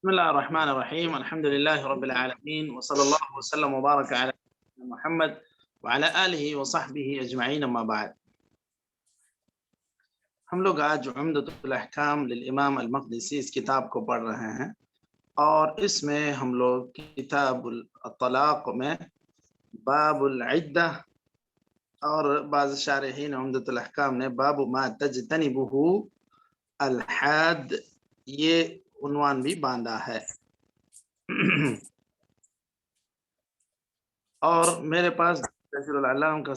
بسم الله الرحمن الرحيم. الحمد لله رب العالمين، وصلى الله وسلم وبارك على محمد وعلى آله وصحبه أجمعين، أما بعد. ہم لوگ آج عمدۃ الاحکام للامام المقدسی اس کتاب کو پڑھ رہے ہیں، اور اس میں ہم لوگ کتاب الطلاق میں باب العدہ، اور بعض شارحین عمدۃ الاحکام نے باب ما تجتنبہ الحاد یہ عنوان بھی باندھا ہے۔ اور میرے پاس تحصیل العلام کا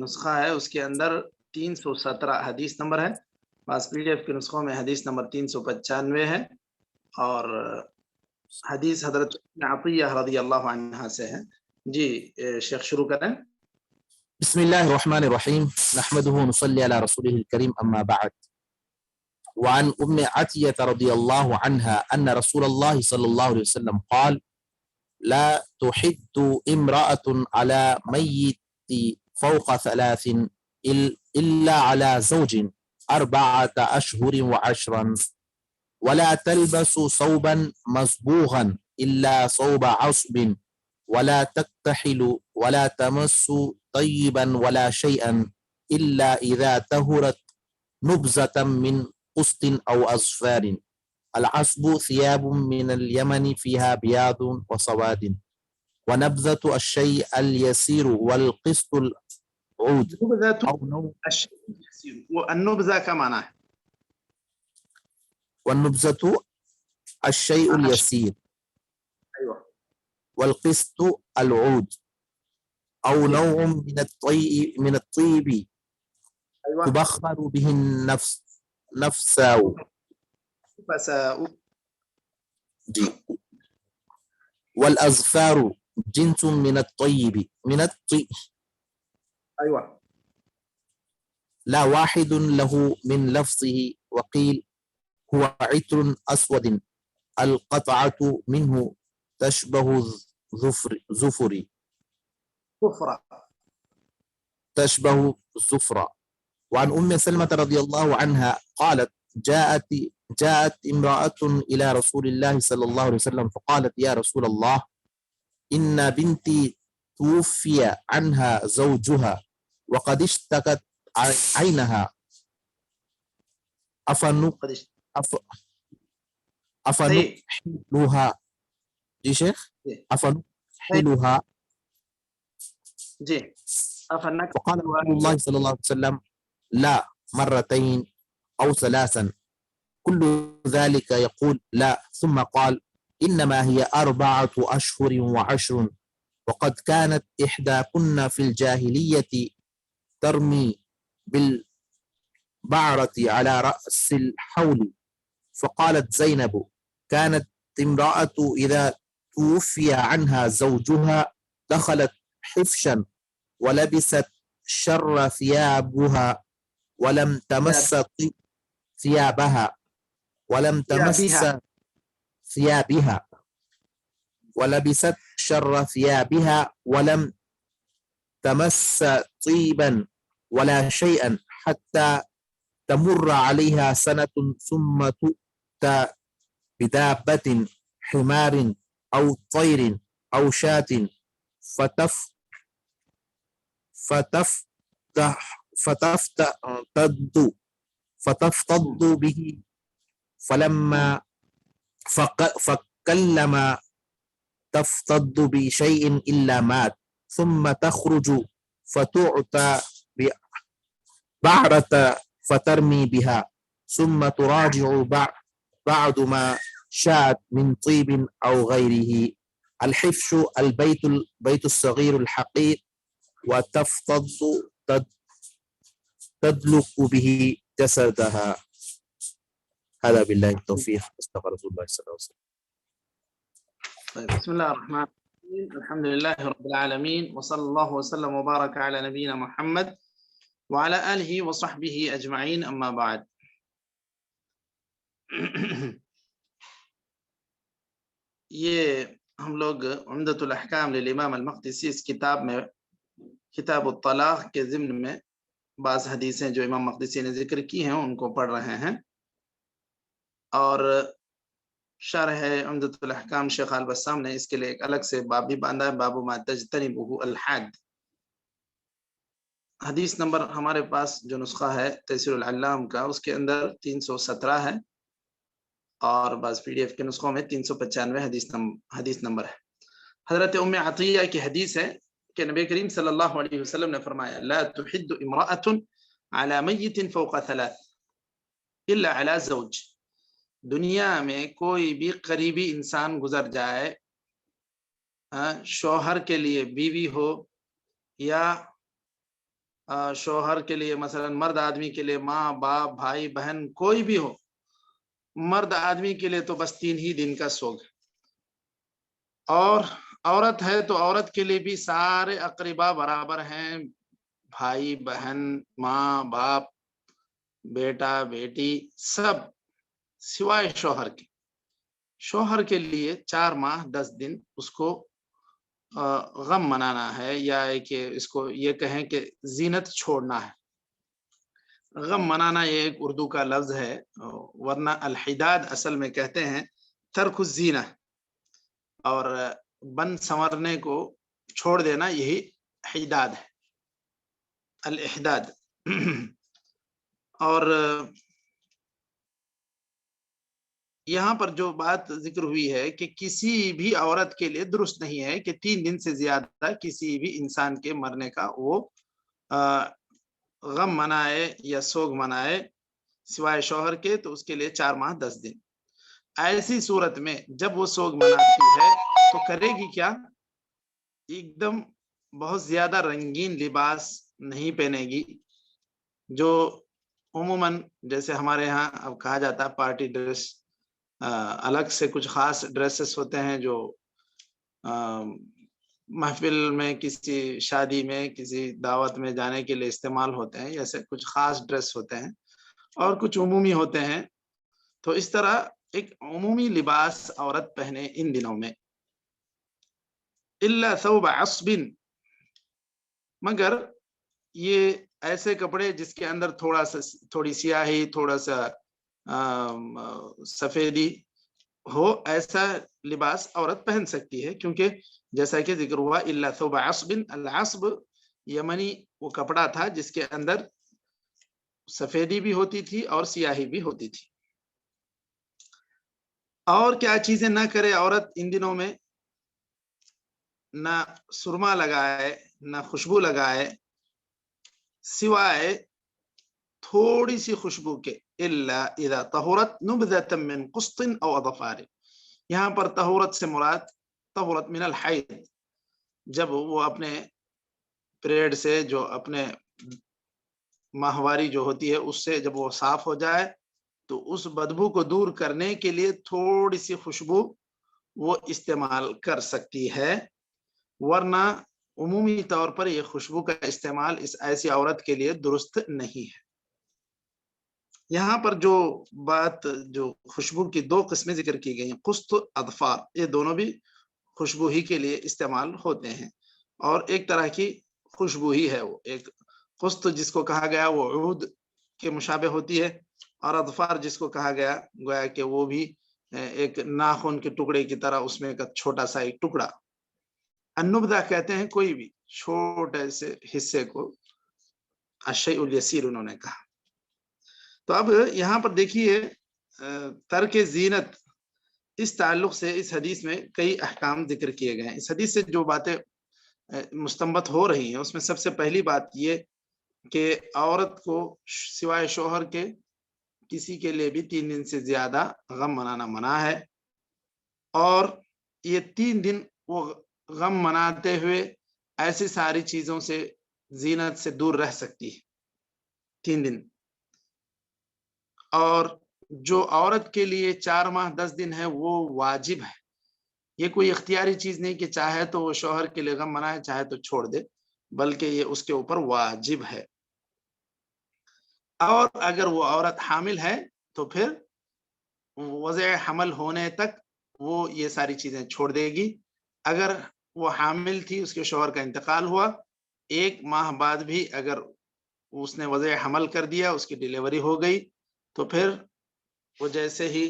نسخہ ہے، اس کے اندر 317 حدیث نمبر ہے، بعض پی ڈی ایف کے نسخوں میں حدیث نمبر 395 ہے، اور حدیث حضرت عطیہ رضی اللہ عنہ سے ہے۔ جی شیخ شروع کریں۔ بسم الله الرحمن الرحيم نحمده ونصلي على رسوله الكريم أما بعد. وعن عطية رضي الله عنها أن رسول الله صلى الله عليه وسلم قال: لا تحد امرأة على ميت فوق 3 إلا على زوج 4 أشهر و10، ولا تلبس صوبا مصبوغا إلا صوب عصب، ولا تكتحل ولا تمس طيبا ولا شيئا إلا إذا طهرت نبذة من قسط أو أظفار. العصب ثياب من اليمن فيها بياض وسواد، ونبذة الشيء اليسير والقسط العود أو نوع. والنبذة كمان ہے، والنبذة الشيء اليسير ايوه، والقسط العود أو نوع من الطيب ايوه، تبخر به النفس نفسه. والأظفار جنس من الطيب ايوه، لا واحد له من لفظه، وقيل هو عطر أسود القطعة منه تشبه الزفرة. وعن أم سلمة رضي الله عنها قالت: جاءت امرأة إلى رسول الله صلى الله عليه وسلم فقالت: يا رسول الله، إن بنتي توفي عنها زوجها وقد اشتكت عينها، أفنكحلها؟ جی شیخ، أفنكحلها؟ جی فقال رسول الله صلى الله عليه وسلم: لا، 2 أو 3. كل ذلك يقول لا، ثم قال: إنما هي 4 أشهر و10، وقد كانت إحداكن في الجاهلية ترمي بالبعرة على رأس الحول. فقالت زينب: كانت امرأة إذا توفي عنها زوجها دخلت حفشا ولبست شر ثيابها ولم تمس ثيابها ولبست شر ثيابها ولم تمس طيبا ولا شيئا حتى تمر عليها سنة ثم تؤتى بدابة حمار أو طير أو شاة فتفتض به، فكلما تفتض بشيء إلا مات، ثم تخرج فتعطى بعرة فترمي بها، ثم تراجع بعد ما شاءت من طيب أو غيره. الحفش البيت الصغير الحقير، وتفتض تدلك به جسدها. هذا بالله التوفيق. استغفر رسول الله صلى الله عليه وسلم. طيب، بسم الله الرحمن الرحيم. الحمد لله رب العالمين، وصلى الله وسلم وبارك على نبينا محمد وعلى آله وصحبه أجمعين، أما بعد. یہ ہم لوگ عمدۃ الاحکام للامام المقدسی اس کتاب میں کتاب الطلاق کے ضمن میں بعض حدیثیں جو امام مقدسی نے ذکر کی ہیں ان کو پڑھ رہے ہیں، اور شرح عمدۃ الاحکام شیخ البسام نے اس کے لیے ایک الگ سے باب بھی باندھا ہے، باب ما تجتنبہ الحاد۔ حدیث نمبر ہمارے پاس جو نسخہ ہے تیسیر العلام کا، اس کے اندر 317 ہے، اور بعض پی ڈی ایف کے نسخوں میں 395 حدیث نمبر ہے۔ حضرت ام عطیہ کی حدیث ہے کہ نبی کریم صلی اللہ علیہ وسلم نے فرمایا لا تحد امرأة على میت فوق 3 الا على زوج، دنیا میں کوئی بھی قریبی انسان گزر جائے، شوہر کے لیے بیوی ہو یا شوہر کے لیے مثلا مرد آدمی کے لیے ماں باپ بھائی بہن کوئی بھی ہو، مرد آدمی کے لیے تو بس 3 ہی دن کا سوگ ہے، اور عورت ہے تو عورت کے لیے بھی سارے اقربا برابر ہیں، بھائی بہن ماں باپ بیٹا بیٹی سب، سوائے شوہر کے۔ شوہر کے لیے 4 ماہ 10 دن اس کو غم منانا ہے، یا کہ اس کو یہ کہیں کہ زینت چھوڑنا ہے۔ غم منانا یہ ایک اردو کا لفظ ہے، ورنہ الحداد اصل میں کہتے ہیں ترک الزینہ، اور بن سنورنے کو چھوڑ دینا یہی حداد ہے، الاحداد۔ اور یہاں پر جو بات ذکر ہوئی ہے کہ کسی بھی عورت کے لیے درست نہیں ہے کہ 3 دن سے زیادہ کسی بھی انسان کے مرنے کا وہ غم منائے یا سوگ منائے سوائے شوہر کے، تو اس کے لیے 4 ماہ 10 دن۔ ایسی صورت میں جب وہ سوگ مناتی ہے تو کرے گی کیا؟ ایک دم بہت زیادہ رنگین لباس نہیں پہنے گی، جو عموماً جیسے ہمارے ہاں اب کہا جاتا ہے پارٹی ڈریس، الگ سے کچھ خاص ڈریسز ہوتے ہیں جو محفل میں کسی شادی میں کسی دعوت میں جانے کے لیے استعمال ہوتے ہیں، ایسے کچھ خاص ڈریس ہوتے ہیں اور کچھ عمومی ہوتے ہیں، تو اس طرح ایک عمومی لباس عورت پہنے ان دنوں میں، الا ثوب عصب، مگر یہ ایسے کپڑے جس کے اندر تھوڑی سیاہی تھوڑا سا سفیدی ہو، ایسا لباس عورت پہن سکتی ہے، کیونکہ جیسا کہ ذکر ہوا الا ثوب عصب، العصب یمنی وہ کپڑا تھا جس کے اندر سفیدی بھی ہوتی تھی اور سیاہی بھی ہوتی تھی۔ اور کیا چیزیں نہ کرے عورت ان دنوں میں؟ نہ سرما لگائے، نہ خوشبو لگائے، سوائے تھوڑی سی خوشبو کے، الا اذا طہرت نبذة من قسط او اظفار، یہاں پر طہورت سے مراد طہورت من الحیض، جب وہ اپنے پیریڈ سے جو اپنے ماہواری جو ہوتی ہے اس سے جب وہ صاف ہو جائے تو اس بدبو کو دور کرنے کے لیے تھوڑی سی خوشبو وہ استعمال کر سکتی ہے، ورنہ عمومی طور پر یہ خوشبو کا استعمال اس ایسی عورت کے لیے درست نہیں ہے۔ یہاں پر جو بات جو خوشبو کی 2 قسمیں ذکر کی گئی ہیں، قسط اظفار، یہ دونوں بھی خوشبو ہی کے لیے استعمال ہوتے ہیں، اور ایک طرح کی خوشبو ہی ہے وہ، ایک قسط جس کو کہا گیا وہ عود کے مشابہ ہوتی ہے، اور اظفار جس کو کہا گیا گویا کہ وہ بھی ایک ناخن کے ٹکڑے کی طرح اس میں کا چھوٹا سا ایک ٹکڑا، النبذہ کہتے ہیں کوئی بھی چھوٹے سے حصے کو، الشیء الیسیر انہوں نے کہا۔ تو اب یہاں پر دیکھیے ترک زینت، اس تعلق سے اس حدیث میں کئی احکام ذکر کیے گئے ہیں۔ اس حدیث سے جو باتیں مستنبط ہو رہی ہیں اس میں سب سے پہلی بات یہ کہ عورت کو سوائے شوہر کے کسی کے لیے بھی 3 دن سے زیادہ غم منانا منع ہے، اور یہ 3 دن وہ غم مناتے ہوئے ایسی ساری چیزوں سے زینت سے دور رہ سکتی ہے 3 دن، اور جو عورت کے لیے 4 ماہ 10 دن ہے وہ واجب ہے، یہ کوئی اختیاری چیز نہیں کہ چاہے تو وہ شوہر کے لیے غم منائے چاہے تو چھوڑ دے، بلکہ یہ اس کے اوپر واجب ہے۔ اور اگر وہ عورت حامل ہے تو پھر وضع حمل ہونے تک وہ یہ ساری چیزیں چھوڑ دے گی، اگر وہ حامل تھی اس کے شوہر کا انتقال ہوا 1 ماہ بعد بھی اگر اس نے وضع حمل کر دیا، اس کی ڈیلیوری ہو گئی، تو پھر وہ جیسے ہی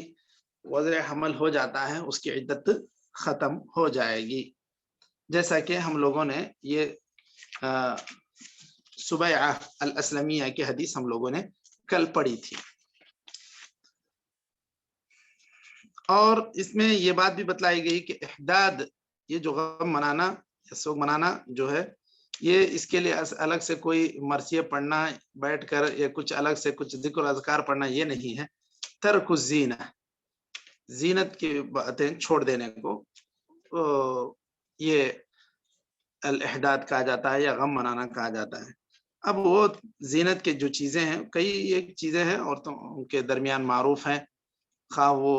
وضع حمل ہو جاتا ہے اس کی عدت ختم ہو جائے گی، جیسا کہ ہم لوگوں نے یہ سبیعہ الاسلمیہ کی حدیث ہم لوگوں نے کل پڑھی تھی۔ اور اس میں یہ بات بھی بتلائی گئی کہ احداد، یہ جو غم منانا یا سوگ منانا جو ہے، یہ اس کے لیے الگ سے کوئی مرثیہ پڑھنا بیٹھ کر یا کچھ الگ سے کچھ ذکر و اذکار پڑھنا یہ نہیں ہے۔ ترک الزینہ، زینت کی باتیں چھوڑ دینے کو یہ الاحداد کہا جاتا ہے یا غم منانا کہا جاتا ہے۔ اب وہ زینت کے جو چیزیں ہیں، کئی ایک چیزیں ہیں عورتوں کے درمیان معروف ہیں، خواہ وہ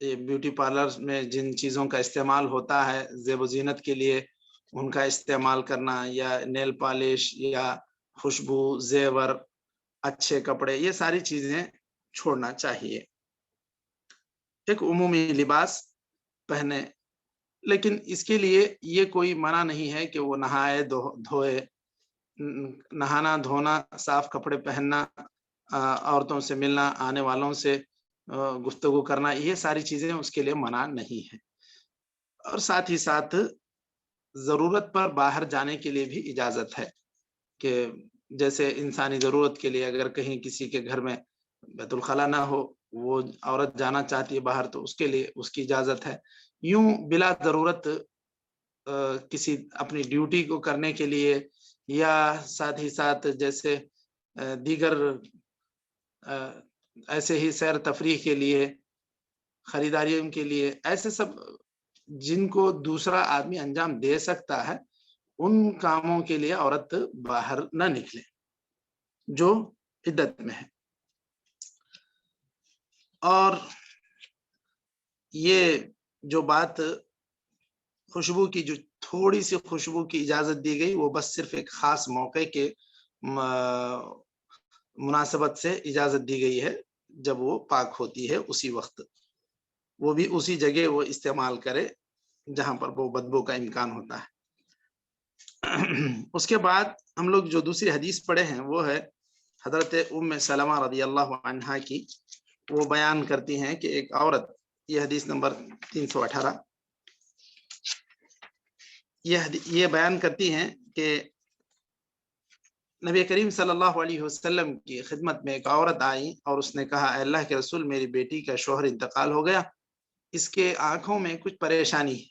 بیوٹی پارلر میں جن چیزوں کا استعمال ہوتا ہے زیب و زینت کے لیے ان کا استعمال کرنا، یا نیل پالش یا خوشبو، زیور، اچھے کپڑے، یہ ساری چیزیں چھوڑنا چاہیے۔ ایک عمومی لباس پہنے، لیکن اس کے لیے یہ کوئی منع نہیں ہے کہ وہ نہائے دھوئے، نہانا دھونا، صاف کپڑے پہننا، عورتوں سے ملنا، آنے والوں سے گفتگو کرنا، یہ ساری چیزیں اس کے لیے منع نہیں ہے۔ اور ساتھ ہی ساتھ ضرورت پر باہر جانے کے لیے بھی اجازت ہے، کہ جیسے انسانی ضرورت کے لیے اگر کہیں کسی کے گھر میں بیت الخلا نہ ہو، وہ عورت جانا چاہتی ہے باہر، تو اس کے لیے اس کی اجازت ہے۔ یوں بلا ضرورت کسی اپنی ڈیوٹی کو کرنے کے لیے، یا ساتھ ہی ساتھ جیسے دیگر ایسے ہی سیر تفریح کے لیے، خریداریوں کے لیے، ایسے سب جن کو دوسرا آدمی انجام دے سکتا ہے، ان کاموں کے لیے عورت باہر نہ نکلے جو عدت میں ہے۔ اور یہ جو بات خوشبو کی، جو تھوڑی سی خوشبو کی اجازت دی گئی، وہ بس صرف ایک خاص موقع کے مناسبت سے اجازت دی گئی ہے، جب وہ پاک ہوتی ہے اسی وقت، وہ بھی اسی جگہ وہ استعمال کرے جہاں پر وہ بدبو کا امکان ہوتا ہے۔ اس کے بعد ہم لوگ جو دوسری حدیث پڑھے ہیں وہ ہے حضرت ام سلمہ رضی اللہ عنہا کی۔ وہ بیان کرتی ہیں کہ ایک عورت، یہ حدیث نمبر 318، یہ بیان کرتی ہیں کہ نبی کریم صلی اللہ علیہ وسلم کی خدمت میں ایک عورت آئی اور اس نے کہا، اے اللہ کے رسول، میری بیٹی کا شوہر انتقال ہو گیا، اس کے آنکھوں میں کچھ پریشانی ہے،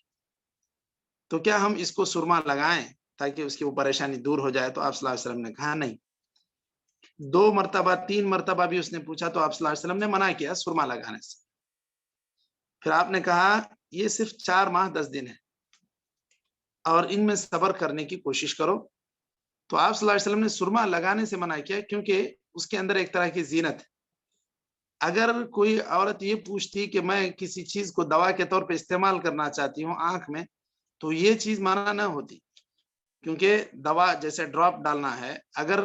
تو کیا ہم اس کو سرما لگائیں تاکہ اس کی وہ پریشانی دور ہو جائے؟ تو آپ صلی اللہ علیہ وسلم نے کہا نہیں۔ 2 مرتبہ 3 مرتبہ بھی اس نے پوچھا تو آپ صلی اللہ علیہ وسلم نے منع کیا سرما لگانے سے۔ پھر آپ نے کہا یہ صرف 4 ماہ 10 دن ہے اور ان میں صبر کرنے کی کوشش کرو۔ تو آپ صلی اللہ علیہ وسلم نے سرما لگانے سے منع کیا کیونکہ اس کے اندر ایک طرح کی زینت ہے۔ اگر کوئی عورت یہ پوچھتی کہ میں کسی چیز کو دوا کے طور پہ استعمال کرنا چاہتی ہوں آنکھ میں، تو یہ چیز منع نہ ہوتی، کیونکہ دوا جیسے ڈراپ ڈالنا ہے، اگر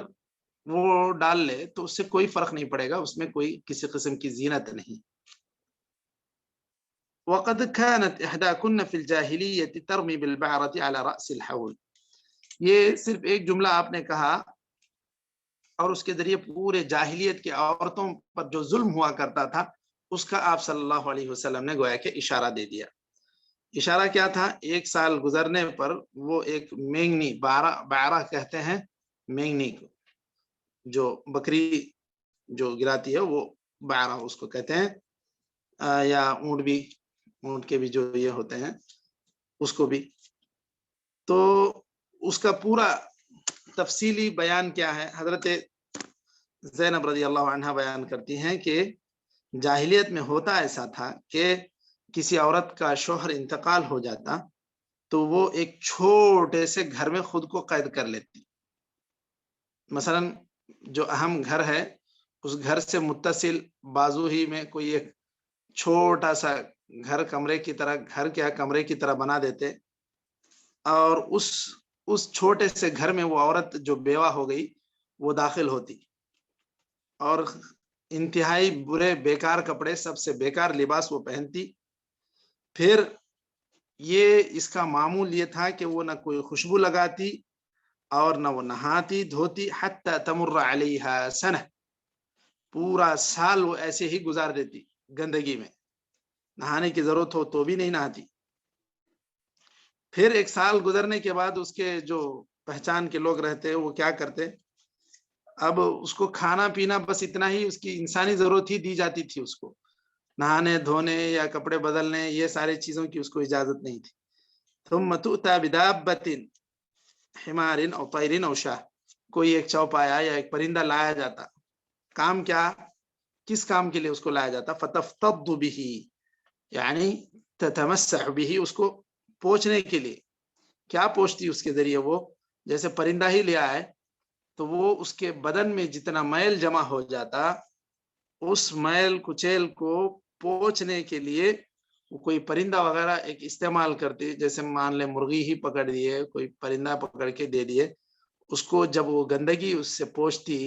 وہ ڈال لے تو اس سے کوئی فرق نہیں پڑے گا، اس میں کوئی کسی قسم کی زینت نہیں۔ وقد كانت احداكن في الجاهلية ترمي بالبعرة على رأس الحول، یہ صرف ایک جملہ آپ نے کہا اور اس کے ذریعے پورے جاہلیت کی عورتوں پر جو ظلم ہوا کرتا تھا اس کا آپ صلی اللہ علیہ وسلم نے گویا کہ اشارہ دے دیا۔ اشارہ کیا تھا؟ 1 سال گزرنے پر وہ ایک مینگنی، بعرہ کہتے ہیں مینگنی کو، جو بکری جو گراتی ہے وہ بعرہ اس کو کہتے ہیں، یا اونٹ کے بھی جو یہ ہوتے ہیں اس کو بھی۔ تو اس کا پورا تفصیلی بیان کیا ہے؟ حضرت زینب رضی اللہ عنہ بیان کرتی ہیں کہ جاہلیت میں ہوتا ایسا تھا کہ کسی عورت کا شوہر انتقال ہو جاتا تو وہ ایک چھوٹے سے گھر میں خود کو قید کر لیتی۔ مثلا جو اہم گھر ہے اس گھر سے متصل بازو ہی میں کوئی ایک چھوٹا سا گھر، کمرے کی طرح، گھر کیا کمرے کی طرح بنا دیتے، اور اس چھوٹے سے گھر میں وہ عورت جو بیوہ ہو گئی وہ داخل ہوتی اور انتہائی برے بیکار کپڑے، سب سے بیکار لباس وہ پہنتی۔ پھر یہ اس کا معمول یہ تھا کہ وہ نہ کوئی خوشبو لگاتی اور نہ وہ نہاتی دھوتی، حتی تمر علیہا سنہ، پورا سال وہ ایسے ہی گزار دیتی گندگی میں، نہانے کی ضرورت ہو تو بھی نہیں نہاتی. پھر 1 سال گزرنے کے بعد اس کے جو پہچان کے لوگ رہتے وہ کیا کرتے, اب اس کو کھانا پینا بس اتنا ہی اس کی انسانی ضرورت ہی دی جاتی تھی, اس کو نہانے دھونے یا کپڑے بدلنے یہ ساری چیزوں کی اس کو اجازت نہیں تھی. ثم تؤتى بدابة حمار او طير او شاة, کوئی ایک چوپایا یا ایک پرندہ لایا جاتا. کام کیا, کس کام کے لیے اس کو لایا جاتا؟ فتفتض به, یعنی تتمسح به, اس کو پوچھنے کے لیے. کیا پوچھتی اس کے ذریعے وہ, جیسے پرندہ ہی لے آئے تو وہ اس کے بدن میں جتنا میل جمع ہو جاتا, اس میل کچیل کو پوچھنے کے لیے وہ کوئی پرندہ وغیرہ ایک استعمال کرتی. جیسے مان لیں مرغی ہی پکڑ دیے, کوئی پرندہ پکڑ کے دے دیے اس کو, جب وہ گندگی اس سے پوچھتی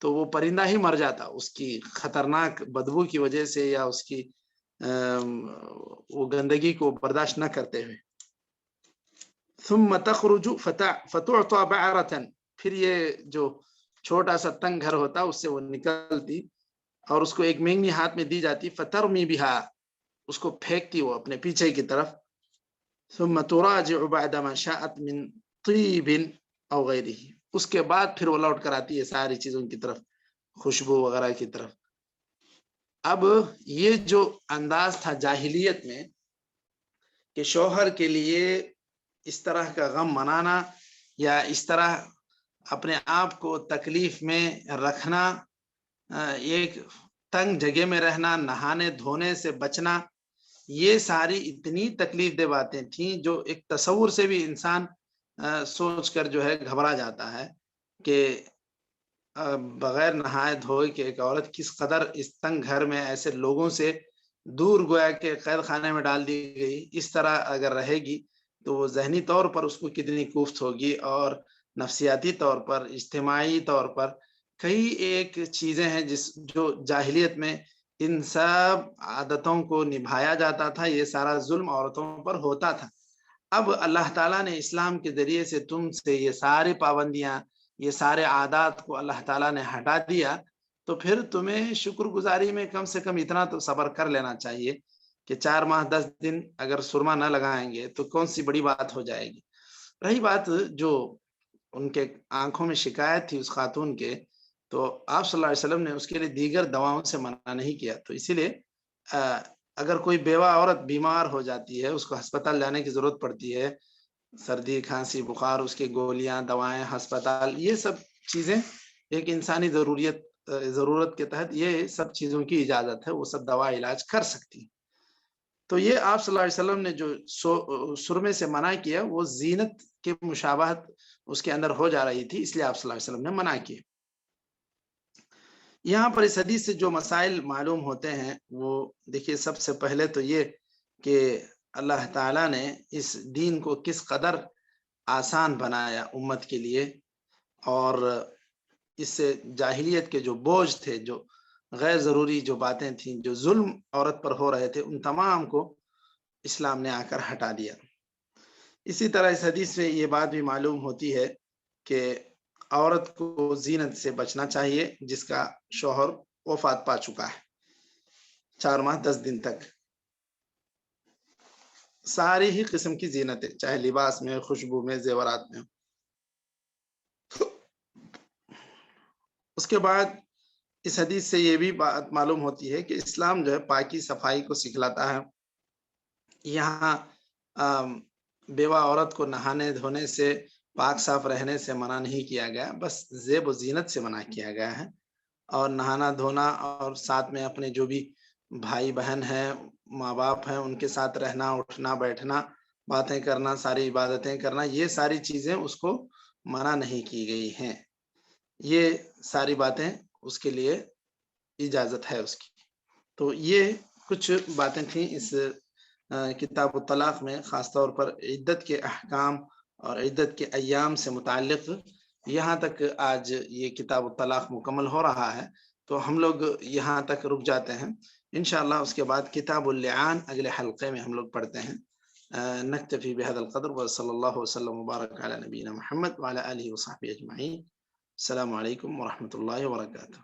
تو وہ پرندہ ہی مر جاتا اس کی خطرناک بدبو کی وجہ سے, یا اس کی وہ گندگی کو برداشت نہ کرتے ہوئے. ثم تخرج فتعطى بعرة, پھر یہ جو چھوٹا سا تنگ گھر ہوتا اس سے وہ نکلتی اور اس کو ایک مینگنی ہاتھ میں دی جاتی. فترمی بها, اس کو پھینکتی وہ اپنے پیچھے کی طرف. ثم تراجع بعد ما شاءت من طيب او غيره, اس کے بعد پھر وہ لوٹ کر آتی ہے ساری چیزوں کی طرف, خوشبو وغیرہ کی طرف. اب یہ جو انداز تھا جاہلیت میں کہ شوہر کے لیے اس طرح کا غم منانا یا اس طرح اپنے آپ کو تکلیف میں رکھنا, ایک تنگ جگہ میں رہنا, نہانے دھونے سے بچنا, یہ ساری اتنی تکلیف دہ باتیں تھیں جو ایک تصور سے بھی انسان سوچ کر جو ہے گھبرا جاتا ہے کہ بغیر نہائے دھوئے کہ ایک عورت کس قدر اس تنگ گھر میں ایسے لوگوں سے دور گویا کہ قید خانے میں ڈال دی گئی, اس طرح اگر رہے گی تو وہ ذہنی طور پر اس کو کتنی کوفت ہوگی, اور نفسیاتی طور پر, اجتماعی طور پر کئی ایک چیزیں ہیں جو جاہلیت میں ان سب عادتوں کو نبھایا جاتا تھا. یہ سارا ظلم عورتوں پر ہوتا تھا. اب اللہ تعالیٰ نے اسلام کے ذریعے سے تم سے یہ ساری پابندیاں, یہ سارے عادات کو اللہ تعالیٰ نے ہٹا دیا, تو پھر تمہیں شکر گزاری میں کم سے کم اتنا تو صبر کر لینا چاہیے کہ 4 ماہ 10 دن اگر سرما نہ لگائیں گے تو کون سی بڑی بات ہو جائے گی. رہی بات جو ان کے آنکھوں میں شکایت تھی اس خاتون کے, تو آپ صلی اللہ علیہ وسلم نے اس کے لیے دیگر دواؤں سے منع نہیں کیا. تو اسی لیے اگر کوئی بیوہ عورت بیمار ہو جاتی ہے, اس کو ہسپتال جانے کی ضرورت پڑتی ہے, سردی کھانسی بخار, اس کے گولیاں دوائیں ہسپتال, یہ سب چیزیں ایک انسانی ضرورت کے تحت یہ سب چیزوں کی اجازت ہے, وہ سب دوا علاج کر سکتی ہیں. تو یہ آپ صلی اللہ علیہ وسلم نے جو سرمے سے منع کیا وہ زینت کے مشابہت اس کے اندر ہو جا رہی تھی, اس لیے آپ صلی اللہ علیہ وسلم نے منع کیا. یہاں پر اس حدیث سے جو مسائل معلوم ہوتے ہیں وہ دیکھیے, سب سے پہلے تو یہ کہ اللہ تعالیٰ نے اس دین کو کس قدر آسان بنایا امت کے لیے, اور اس سے جاہلیت کے جو بوجھ تھے, جو غیر ضروری جو باتیں تھیں, جو ظلم عورت پر ہو رہے تھے, ان تمام کو اسلام نے آ کر ہٹا دیا. اسی طرح اس حدیث سے یہ بات بھی معلوم ہوتی ہے کہ عورت کو زینت سے بچنا چاہیے جس کا شوہر وفات پا چکا ہے 4 ماہ 10 دن تک. ساری ہی قسم کی زینتیں, چاہے لباس میں, خوشبو میں, زیورات میں. اس کے بعد اس حدیث سے یہ بھی بات معلوم ہوتی ہے کہ اسلام جو ہے پاکی صفائی کو سکھلاتا ہے. یہاں بیوہ عورت کو نہانے دھونے سے, پاک صاف رہنے سے منع نہیں کیا گیا, بس زیب و زینت سے منع کیا گیا ہے. اور نہانا دھونا اور ساتھ میں اپنے جو بھی بھائی بہن ہیں, ماں باپ ہیں, ان کے ساتھ رہنا, اٹھنا بیٹھنا, باتیں کرنا, ساری عبادتیں کرنا, یہ ساری چیزیں اس کو منع نہیں کی گئی ہیں. یہ ساری باتیں اس کے لیے اجازت ہے اس کی. تو یہ کچھ باتیں تھیں اس کتاب الطلاق میں, خاص طور پر عدت کے احکام اور عدت کے ایام سے متعلق. یہاں تک آج یہ کتاب الطلاق مکمل ہو رہا ہے, تو ہم لوگ یہاں تک رک جاتے ہیں. انشاءاللہ اس کے بعد کتاب اللعان اگلے حلقے میں ہم لوگ پڑھتے ہیں. نکتفی بهذا القدر وصلی اللہ وسلم وبارک علی نبینا محمد وعلی آلہ وصحبہ اجمعین. السلام علیکم ورحمۃ اللہ وبرکاتہ.